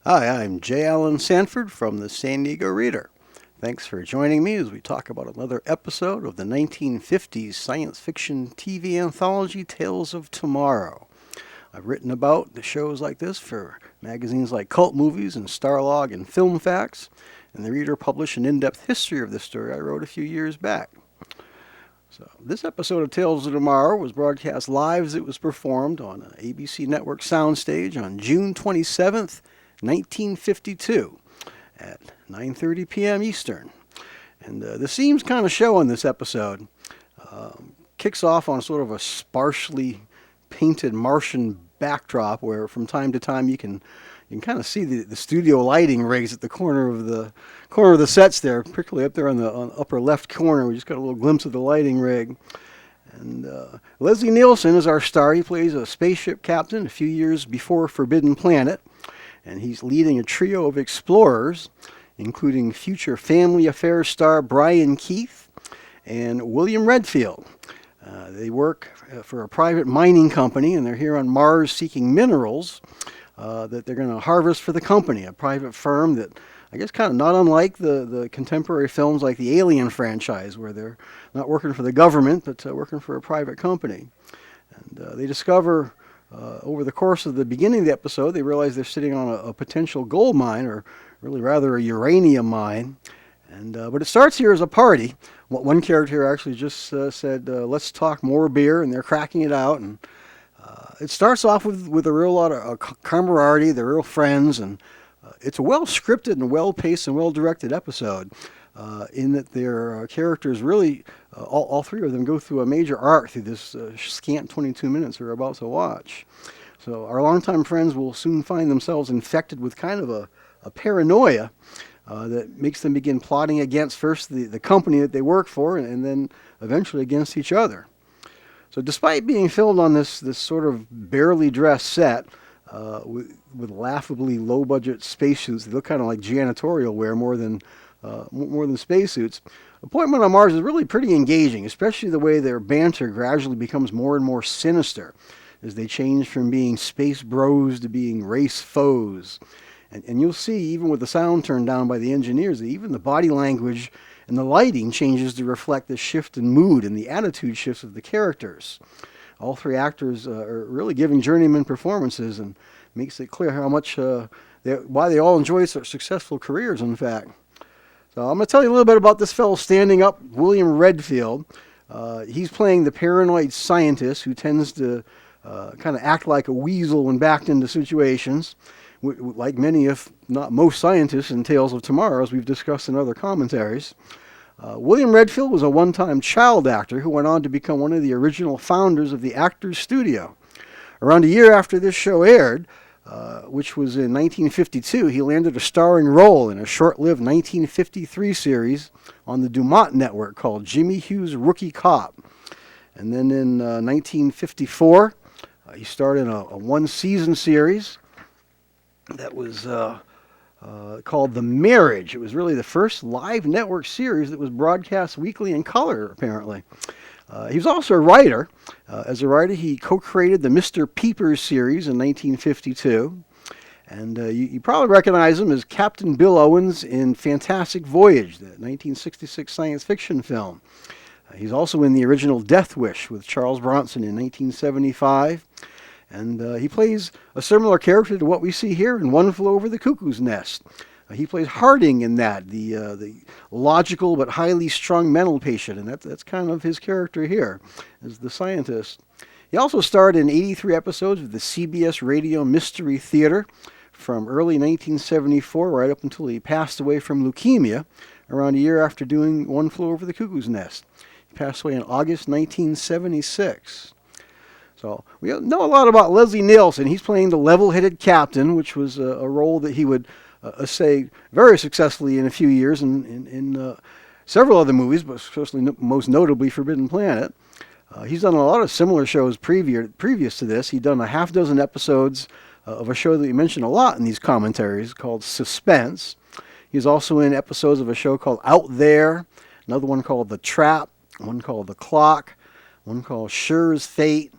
Hi, I'm Jay Allen Sanford from the San Diego Reader. Thanks for joining me as we talk about another episode of the 1950s science fiction TV anthology Tales of Tomorrow. I've written about the shows like this for magazines like Cult Movies and Starlog and FilmFax, and the Reader published an in-depth history of this story I wrote a few years back. So, this episode of Tales of Tomorrow was broadcast live as it was performed on an ABC Network soundstage on June 27th, 1952 at 9:30 p.m. Eastern. And the theme's kind of show in this episode kicks off on sort of a sparsely painted Martian backdrop where from time to time you can kind of see the studio lighting rigs at the corner of the sets there, particularly up there on the upper left corner. We just got a little glimpse of the lighting rig. And Leslie Nielsen is our star. He plays a spaceship captain a few years before Forbidden Planet, and he's leading a trio of explorers, including future Family Affairs star Brian Keith and William Redfield. They work for a private mining company, and they're here on Mars seeking minerals that they're going to harvest for the company, a private firm that I guess kind of not unlike the contemporary films like the Alien franchise, where they're not working for the government, but working for a private company. And they discover over the course of the beginning of the episode, they realize they're sitting on a potential gold mine, or really rather a uranium mine. And but it starts here as a party. One character here actually just said, "Let's talk more beer," and they're cracking it out. And it starts off with a real lot of camaraderie. They're real friends, and it's a well scripted and well paced and well directed episode. In that their characters really, all three of them go through a major arc through this scant 22 minutes we're about to watch. So our longtime friends will soon find themselves infected with kind of a paranoia that makes them begin plotting against first the company that they work for, and then eventually against each other. So despite being filmed on this sort of barely dressed set, with laughably low-budget spacesuits, they look kind of like janitorial wear more than spacesuits. Appointment on Mars is really pretty engaging, especially the way their banter gradually becomes more and more sinister as they change from being space bros to being race foes. And you'll see, even with the sound turned down by the engineers, that even the body language and the lighting changes to reflect the shift in mood and the attitude shifts of the characters. All three actors are really giving journeyman performances, and makes it clear how much why they all enjoy such successful careers, in fact. So I'm going to tell you a little bit about this fellow standing up, William Redfield. He's playing the paranoid scientist who tends to kind of act like a weasel when backed into situations, like many, if not most, scientists in Tales of Tomorrow, as we've discussed in other commentaries. William Redfield was a one-time child actor who went on to become one of the original founders of the Actors Studio. Around a year after this show aired, which was in 1952, he landed a starring role in a short-lived 1953 series on the DuMont network called Jimmy Hughes' Rookie Cop. And then in 1954, he starred in a one-season series that was called The Marriage. It was really the first live network series that was broadcast weekly in color, apparently. He was also a writer. As a writer, he co-created the Mr. Peepers series in 1952. And you probably recognize him as Captain Bill Owens in Fantastic Voyage, the 1966 science fiction film. He's also in the original Death Wish with Charles Bronson in 1975. And he plays a similar character to what we see here in One Flew Over the Cuckoo's Nest. He plays Harding in that, the logical but highly strung mental patient, and that's kind of his character here, as the scientist. He also starred in 83 episodes of the CBS Radio Mystery Theater from early 1974 right up until he passed away from leukemia around a year after doing One Flew Over the Cuckoo's Nest. He passed away in August 1976. So we know a lot about Leslie Nielsen. He's playing the level-headed captain, which was a role that he would say very successfully in a few years in several other movies, but especially most notably Forbidden Planet. He's done a lot of similar shows previous to this. He'd done a half dozen episodes of a show that we mention a lot in these commentaries called Suspense. He's also in episodes of a show called Out There, another one called The Trap, one called The Clock, one called Sure as Fate.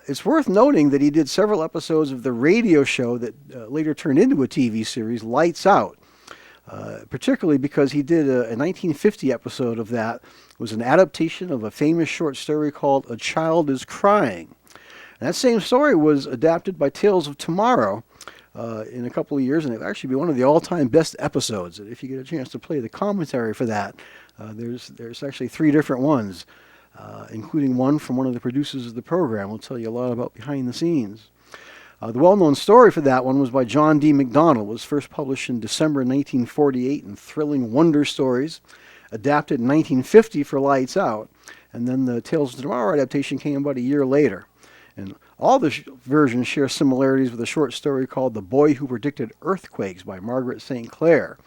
It's worth noting that he did several episodes of the radio show that later turned into a TV series, Lights Out, particularly because he did a 1950 episode of that. It was an adaptation of a famous short story called A Child is Crying. And that same story was adapted by Tales of Tomorrow in a couple of years, and it'll actually be one of the all-time best episodes. If you get a chance to play the commentary for that, there's actually 3 different ones, including one from one of the producers of the program. We'll tell you a lot about behind the scenes. The well-known story for that one was by John D. MacDonald. It was first published in December 1948 in Thrilling Wonder Stories, adapted in 1950 for Lights Out, and then the Tales of Tomorrow adaptation came about a year later. And all the versions share similarities with a short story called The Boy Who Predicted Earthquakes by Margaret St. Clair.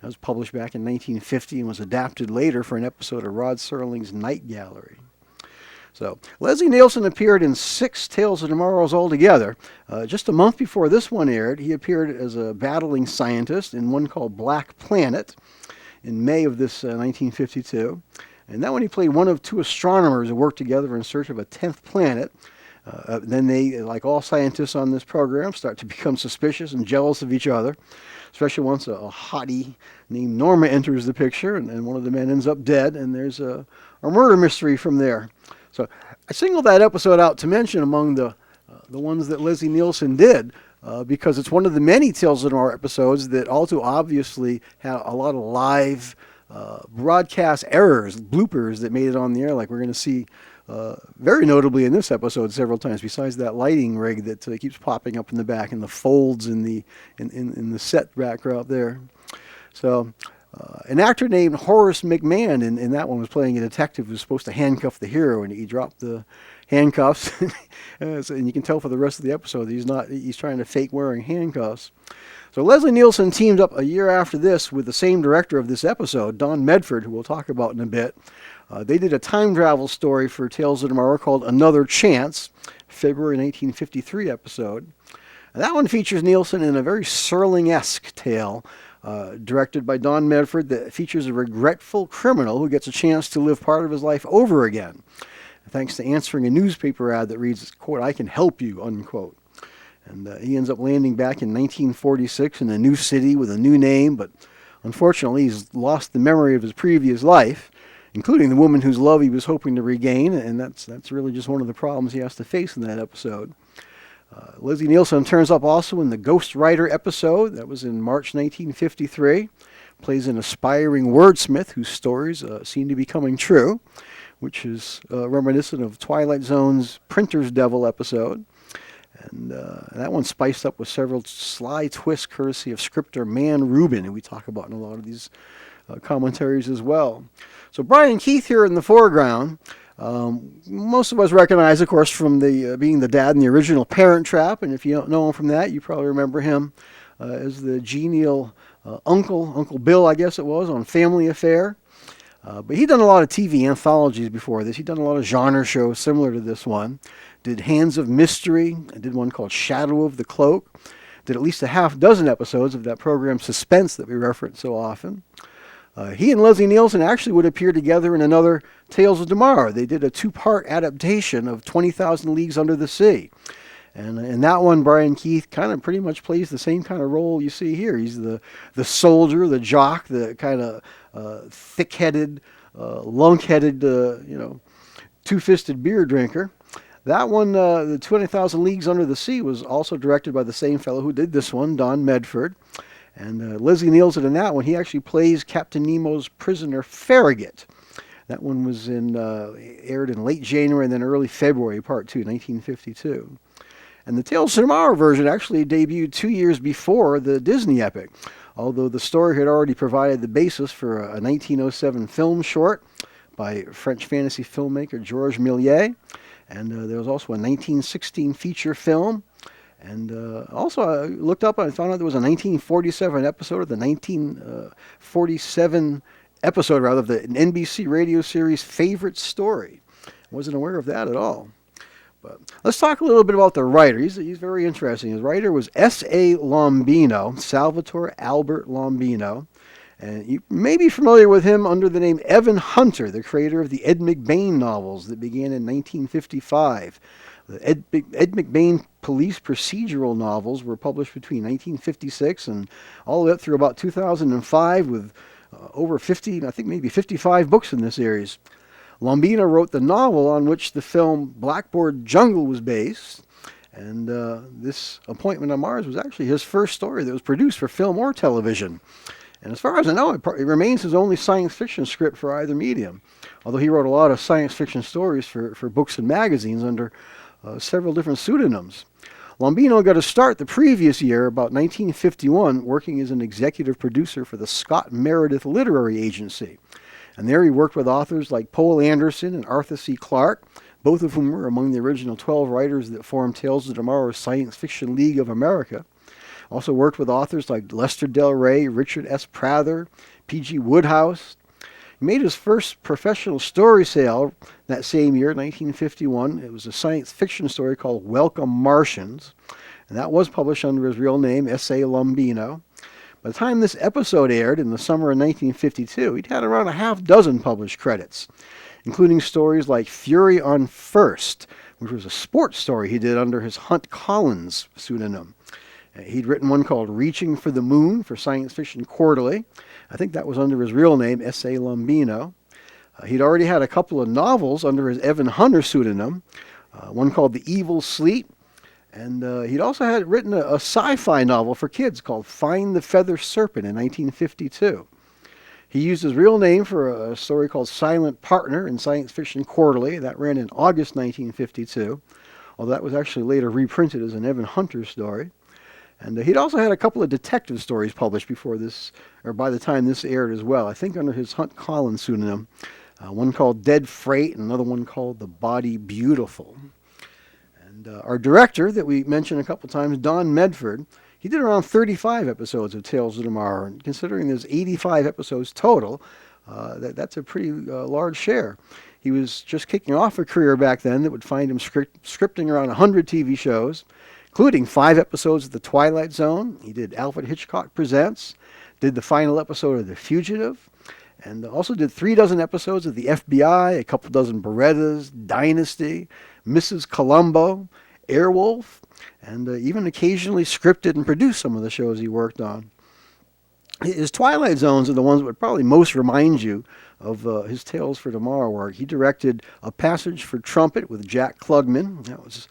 That was published back in 1950 and was adapted later for an episode of Rod Serling's Night Gallery. So, Leslie Nielsen appeared in 6 Tales of Tomorrows altogether. Just a month before this one aired, he appeared as a battling scientist in one called Black Planet in May of this 1952. And that one he played one of 2 astronomers who worked together in search of a 10th planet. Then they, like all scientists on this program, start to become suspicious and jealous of each other, especially once a hottie named Norma enters the picture, and one of the men ends up dead, and there's a murder mystery from there. So I singled that episode out to mention among the ones that Leslie Nielsen did, because it's one of the many Tales of Tomorrow episodes that all too obviously had a lot of live broadcast errors, bloopers that made it on the air, like we're going to see very notably in this episode several times, besides that lighting rig that keeps popping up in the back and the folds in the set background there. So an actor named Horace McMahon in that one was playing a detective who was supposed to handcuff the hero, and he dropped the handcuffs. And you can tell for the rest of the episode he's trying to fake wearing handcuffs. So Leslie Nielsen teamed up a year after this with the same director of this episode, Don Medford, who we'll talk about in a bit. They did a time travel story for Tales of Tomorrow called Another Chance, February 1953 episode. And that one features Nielsen in a very Serling-esque tale, directed by Don Medford, that features a regretful criminal who gets a chance to live part of his life over again, thanks to answering a newspaper ad that reads, quote, "I can help you," unquote. And he ends up landing back in 1946 in a new city with a new name, but unfortunately he's lost the memory of his previous life, including the woman whose love he was hoping to regain, and that's really just one of the problems he has to face in that episode. Leslie Nielsen turns up also in the Ghost Rider episode. That was in March 1953. Plays an aspiring wordsmith whose stories seem to be coming true, which is reminiscent of Twilight Zone's Printer's Devil episode. And that one's spiced up with several sly twists courtesy of scripter Man Rubin, who we talk about in a lot of these commentaries as well. So Brian Keith here in the foreground. Most of us recognize, of course, from being the dad in the original Parent Trap, and if you don't know him from that, you probably remember him as the genial Uncle Bill, I guess it was, on Family Affair. But he'd done a lot of TV anthologies before this. He'd done a lot of genre shows similar to this one. Did Hands of Mystery. Did one called Shadow of the Cloak. Did at least a half dozen episodes of that program Suspense that we reference so often. He and Leslie Nielsen actually would appear together in another Tales of Tomorrow. They did a 2-part adaptation of 20,000 Leagues Under the Sea. And in that one, Brian Keith kind of pretty much plays the same kind of role you see here. He's the soldier, the jock, the kind of thick-headed, lunk-headed, two-fisted beer drinker. That one, the 20,000 Leagues Under the Sea, was also directed by the same fellow who did this one, Don Medford. And Leslie Nielsen in that one, he actually plays Captain Nemo's prisoner Farragut. That one was aired in late January and then early February, Part 2, 1952. And the Tales of Tomorrow version actually debuted 2 years before the Disney epic, although the story had already provided the basis for a 1907 film short by French fantasy filmmaker Georges Méliès. And there was also a 1916 feature film. And also I looked up and I found out there was a 1947 episode of the 1947 episode, rather, of the NBC radio series Favorite Story. I wasn't aware of that at all. But let's talk a little bit about the writer. He's very interesting. His writer was S.A. Lombino, Salvatore Albert Lombino. And you may be familiar with him under the name Evan Hunter, the creator of the Ed McBain novels that began in 1955. The Ed McBain police procedural novels were published between 1956 and all the way up through about 2005 with over 50, I think maybe 55 books in this series. Lombino wrote the novel on which the film Blackboard Jungle was based, and this Appointment on Mars was actually his first story that was produced for film or television. And as far as I know, it remains his only science fiction script for either medium, although he wrote a lot of science fiction stories for books and magazines under several different pseudonyms. Lombino got a start the previous year, about 1951, working as an executive producer for the Scott Meredith Literary Agency. And there he worked with authors like Poul Anderson and Arthur C. Clarke, both of whom were among the original 12 writers that formed Tales of Tomorrow's Science Fiction League of America. Also worked with authors like Lester Del Rey, Richard S. Prather, P.G. Wodehouse. He made his first professional story sale that same year, 1951. It was a science fiction story called Welcome Martians, and that was published under his real name, S.A. Lombino. By the time this episode aired in the summer of 1952, he'd had around a half dozen published credits, including stories like Fury on First, which was a sports story he did under his Hunt Collins pseudonym. He'd written one called Reaching for the Moon for Science Fiction Quarterly. I think that was under his real name, S.A. Lombino. He'd already had a couple of novels under his Evan Hunter pseudonym, one called The Evil Sleep, and he'd also had written a sci-fi novel for kids called Find the Feather Serpent in 1952. He used his real name for a story called Silent Partner in Science Fiction Quarterly. That ran in August 1952, although that was actually later reprinted as an Evan Hunter story. And he'd also had a couple of detective stories published before this, or by the time this aired as well, I think under his Hunt Collins pseudonym. One called Dead Freight and another one called The Body Beautiful. And our director that we mentioned a couple times, Don Medford, he did around 35 episodes of Tales of Tomorrow, and considering there's 85 episodes total, that's a pretty large share. He was just kicking off a career back then that would find him scripting around 100 TV shows, including 5 episodes of The Twilight Zone. He did Alfred Hitchcock Presents, did the final episode of The Fugitive, and also did 36 episodes of The FBI, a couple dozen Berettas, Dynasty, Mrs. Columbo, Airwolf, and even occasionally scripted and produced some of the shows he worked on. His Twilight Zones are the ones that would probably most remind you of his Tales for Tomorrow work. He directed A Passage for Trumpet with Jack Klugman. That was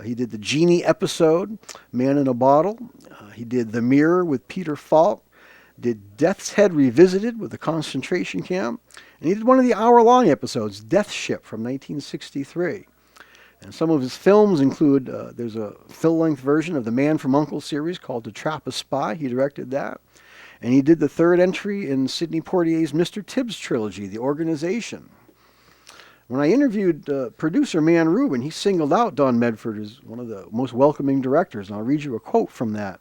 he did the Genie episode, Man in a Bottle. He did The Mirror with Peter Falk. Did Death's Head Revisited with the concentration camp. And he did one of the hour-long episodes, Death Ship, from 1963. And some of his films include, there's a full-length version of the Man from U.N.C.L.E. series called To Trap a Spy. He directed that. And he did the third entry in Sidney Poitier's Mr. Tibbs trilogy, The Organization. When I interviewed producer Man Rubin, he singled out Don Medford as one of the most welcoming directors, and I'll read you a quote from that.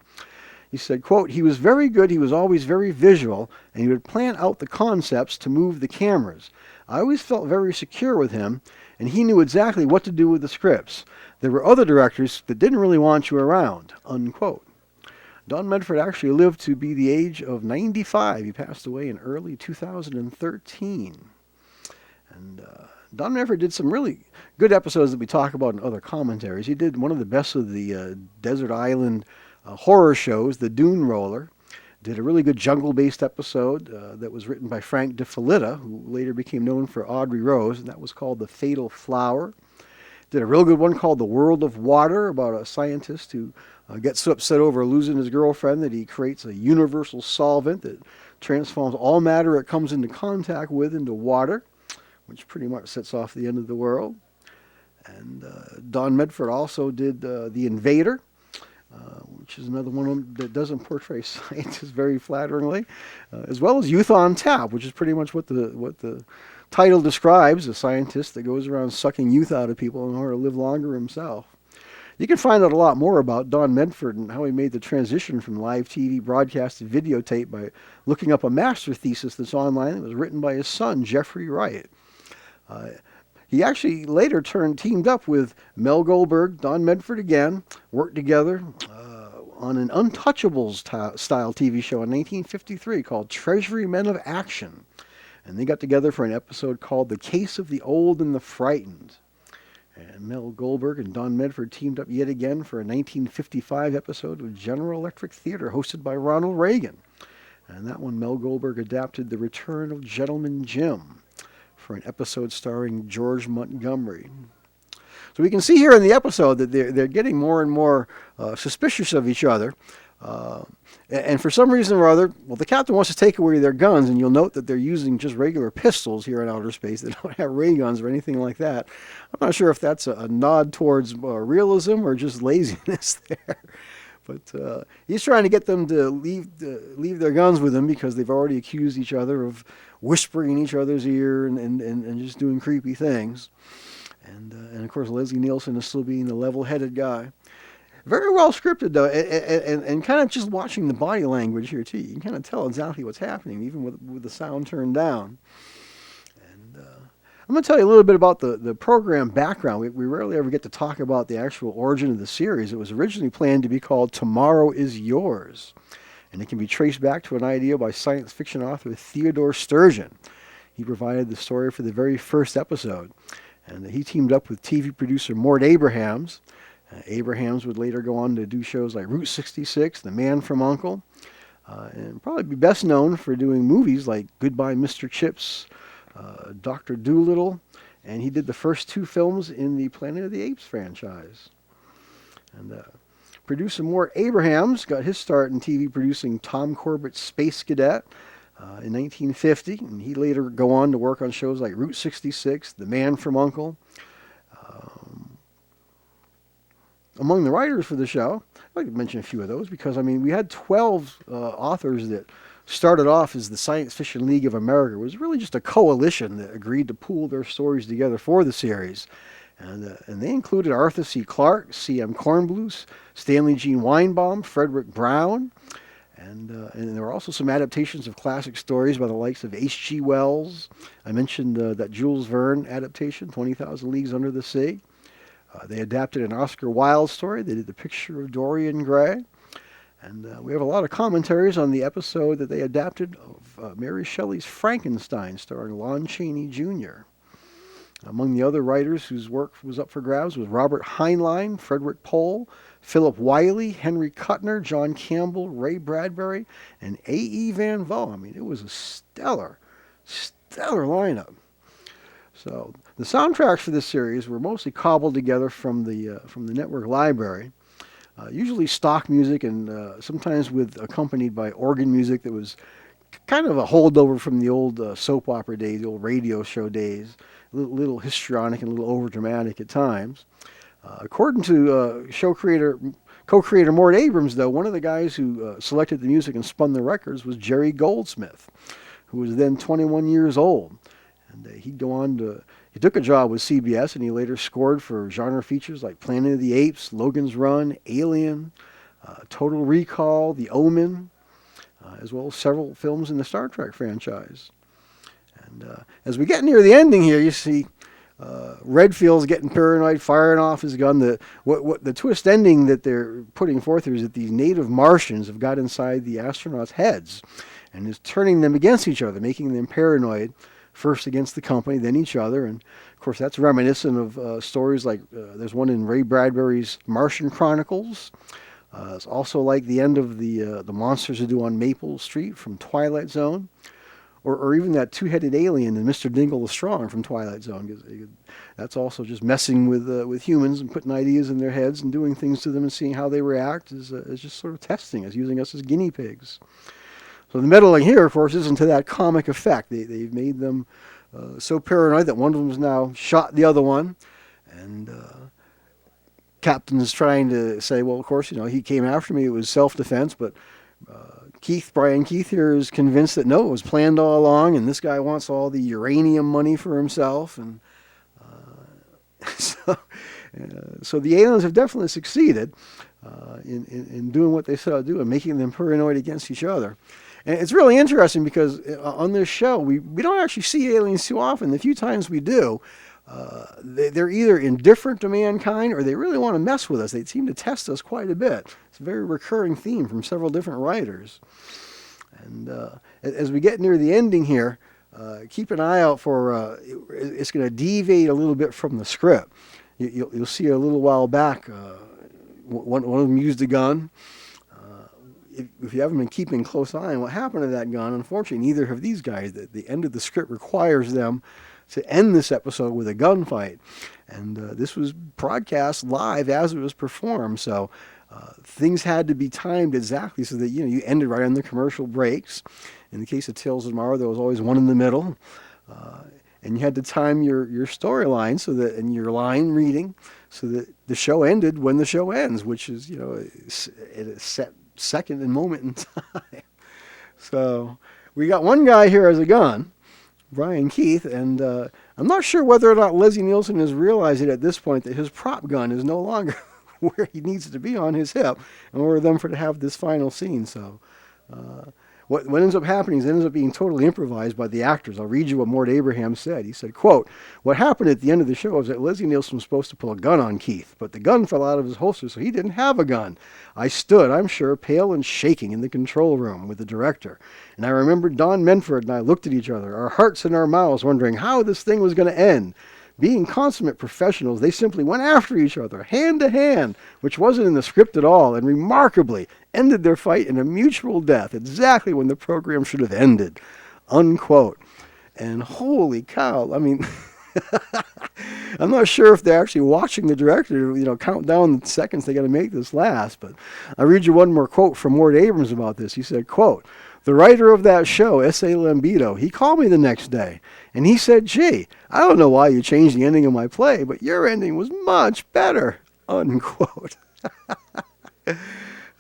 He said, quote, "He was very good, he was always very visual, and he would plan out the concepts to move the cameras. I always felt very secure with him, and he knew exactly what to do with the scripts. There were other directors that didn't really want you around," unquote. Don Medford actually lived to be the age of 95. He passed away in early 2013. And Don Medford did some really good episodes that we talk about in other commentaries. He did one of the best of the desert island horror shows, The Dune Roller. Did a really good jungle-based episode that was written by Frank DeFelitta, who later became known for Audrey Rose, and that was called The Fatal Flower. Did a real good one called The World of Water, about a scientist who gets so upset over losing his girlfriend that he creates a universal solvent that transforms all matter it comes into contact with into water, which pretty much sets off the end of the world. And Don Medford also did The Invader, which is another one that doesn't portray scientists very flatteringly, as well as Youth on Tap, which is pretty much what the title describes, a scientist that goes around sucking youth out of people in order to live longer himself. You can find out a lot more about Don Medford and how he made the transition from live TV broadcast to videotape by looking up a master thesis that's online that was written by his son, Jeffrey Wright. He actually later teamed up with Mel Goldberg, Don Medford again, worked together on an Untouchables-style TV show in 1953 called Treasury Men of Action. And they got together for an episode called The Case of the Old and the Frightened. And Mel Goldberg and Don Medford teamed up yet again for a 1955 episode of General Electric Theater hosted by Ronald Reagan. And that one, Mel Goldberg adapted The Return of Gentleman Jim for an episode starring George Montgomery. So we can see here in the episode that they're getting more and more suspicious of each other. And for some reason or other, well, the captain wants to take away their guns, and you'll note that they're using just regular pistols here in outer space. They don't have ray guns or anything like that. I'm not sure if that's a nod towards realism or just laziness there. But he's trying to get them to leave their guns with him because they've already accused each other of whispering in each other's ear and just doing creepy things. And of course, Leslie Nielsen is still being the level-headed guy. Very well scripted, though, and kind of just watching the body language here, too. You can kind of tell exactly what's happening, even with the sound turned down. And I'm going to tell you a little bit about the program background. We rarely ever get to talk about the actual origin of the series. It was originally planned to be called Tomorrow is Yours, and it can be traced back to an idea by science fiction author Theodore Sturgeon. He provided the story for the very first episode, and he teamed up with TV producer Mort Abrahams. Abrahams would later go on to do shows like Route 66, The Man from U.N.C.L.E., and probably be best known for doing movies like Goodbye Mr. Chips, Dr. Dolittle, and he did the first two films in the Planet of the Apes franchise. And producer Mort Abrahams got his start in TV producing Tom Corbett's Space Cadet in 1950, and he later go on to work on shows like Route 66, The Man from U.N.C.L.E., among the writers for the show, I'd like to mention a few of those because, I mean, we had 12 authors that started off as the Science Fiction League of America. It was really just a coalition that agreed to pool their stories together for the series. And they included Arthur C. Clarke, C.M. Kornbluth, Stanley Gene Weinbaum, Frederick Brown, and there were also some adaptations of classic stories by the likes of H.G. Wells. I mentioned that Jules Verne adaptation, 20,000 Leagues Under the Sea. They adapted an Oscar Wilde story. They did The Picture of Dorian Gray. And we have a lot of commentaries on the episode that they adapted of Mary Shelley's Frankenstein, starring Lon Chaney Jr. Among the other writers whose work was up for grabs was Robert Heinlein, Frederick Pohl, Philip Wiley, Henry Kuttner, John Campbell, Ray Bradbury, and A.E. Van Vogt. I mean, it was a stellar lineup. So the soundtracks for this series were mostly cobbled together from the network library, usually stock music and sometimes accompanied by organ music that was kind of a holdover from the old soap opera days, the old radio show days, a little histrionic and a little overdramatic at times. According to co-creator Mort Abrams, though, one of the guys who selected the music and spun the records was Jerry Goldsmith, who was then 21 years old. And he took a job with CBS, and he later scored for genre features like Planet of the Apes, Logan's Run, Alien, Total Recall, The Omen, as well as several films in the Star Trek franchise. And as we get near the ending here, you see Redfield's getting paranoid, firing off his gun. The twist ending that they're putting forth here is that these native Martians have got inside the astronauts' heads and is turning them against each other, making them paranoid. First against the company, then each other. And, of course, that's reminiscent of stories like there's one in Ray Bradbury's Martian Chronicles. It's also like the end of the monsters who do on Maple Street from Twilight Zone. Or even that two-headed alien in Mr. Dingle the Strong from Twilight Zone. That's also just messing with humans and putting ideas in their heads and doing things to them and seeing how they react is just sort of testing us, using us as guinea pigs. So the meddling here, of course, isn't to that comic effect. They've made them so paranoid that one of them has now shot the other one. And Captain is trying to say, well, of course, he came after me. It was self-defense. But Brian Keith here is convinced that no, it was planned all along. And this guy wants all the uranium money for himself. And so the aliens have definitely succeeded in doing what they set out to do and making them paranoid against each other. And it's really interesting because on this show, we don't actually see aliens too often. The few times we do, they're either indifferent to mankind or they really want to mess with us. They seem to test us quite a bit. It's a very recurring theme from several different writers. And as we get near the ending here, keep an eye out for it's going to deviate a little bit from the script. You'll see a little while back, one of them used a gun. If you haven't been keeping close eye on what happened to that gun, unfortunately, neither have these guys. The end of the script requires them to end this episode with a gunfight. And this was broadcast live as it was performed, so things had to be timed exactly so that you ended right on the commercial breaks. In the case of Tales of Tomorrow, there was always one in the middle. And you had to time your storyline so that, and your line reading, so that the show ended when the show ends, which is, at a set second and moment in time. So we got one guy here as a gun, Brian Keith, and I'm not sure whether or not Leslie Nielsen is realizing at this point that his prop gun is no longer where he needs to be on his hip in order for them to have this final scene. So what ends up happening is it ends up being totally improvised by the actors. I'll read you what Mort Abraham said. He said, quote, "What happened at the end of the show is that Leslie Nielsen was supposed to pull a gun on Keith, but the gun fell out of his holster, so he didn't have a gun. I stood, I'm sure, pale and shaking in the control room with the director. And I remember Don Medford and I looked at each other, our hearts in our mouths, wondering how this thing was going to end. Being consummate professionals, they simply went after each other, hand to hand, which wasn't in the script at all, and remarkably ended their fight in a mutual death, exactly when the program should have ended." Unquote. And holy cow, I mean, I'm not sure if they're actually watching the director, count down the seconds they got to make this last, but I'll read you one more quote from Mort Abrams about this. He said, quote, "The writer of that show, S.A. Lombino, he called me the next day, and he said, 'Gee, I don't know why you changed the ending of my play, but your ending was much better,'" unquote.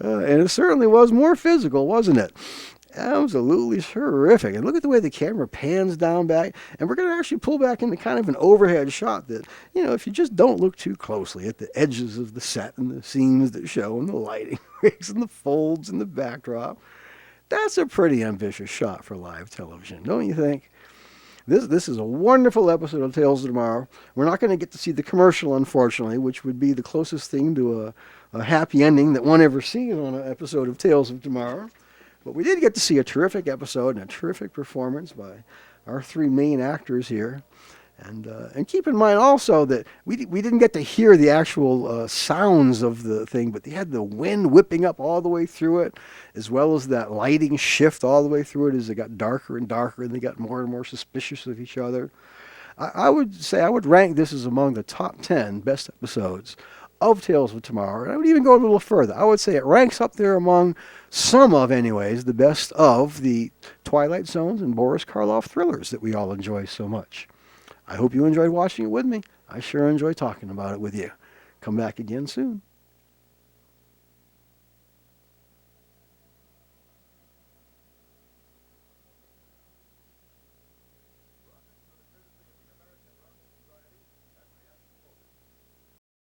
And it certainly was more physical, wasn't it? Absolutely terrific. And look at the way the camera pans down back. And we're going to actually pull back into kind of an overhead shot that, if you just don't look too closely at the edges of the set and the scenes that show and the lighting rigs and the folds and the backdrop, that's a pretty ambitious shot for live television, don't you think? This is a wonderful episode of Tales of Tomorrow. We're not going to get to see the commercial, unfortunately, which would be the closest thing to a happy ending that one ever sees on an episode of Tales of Tomorrow. But we did get to see a terrific episode and a terrific performance by our three main actors here. And keep in mind also that we didn't get to hear the actual sounds of the thing, but they had the wind whipping up all the way through it, as well as that lighting shift all the way through it as it got darker and darker and they got more and more suspicious of each other. I would say I would rank this as among the top 10 best episodes of Tales of Tomorrow. And I would even go a little further. I would say it ranks up there among some of, anyways, the best of the Twilight Zones and Boris Karloff thrillers that we all enjoy so much. I hope you enjoyed watching it with me. I sure enjoy talking about it with you. Come back again soon.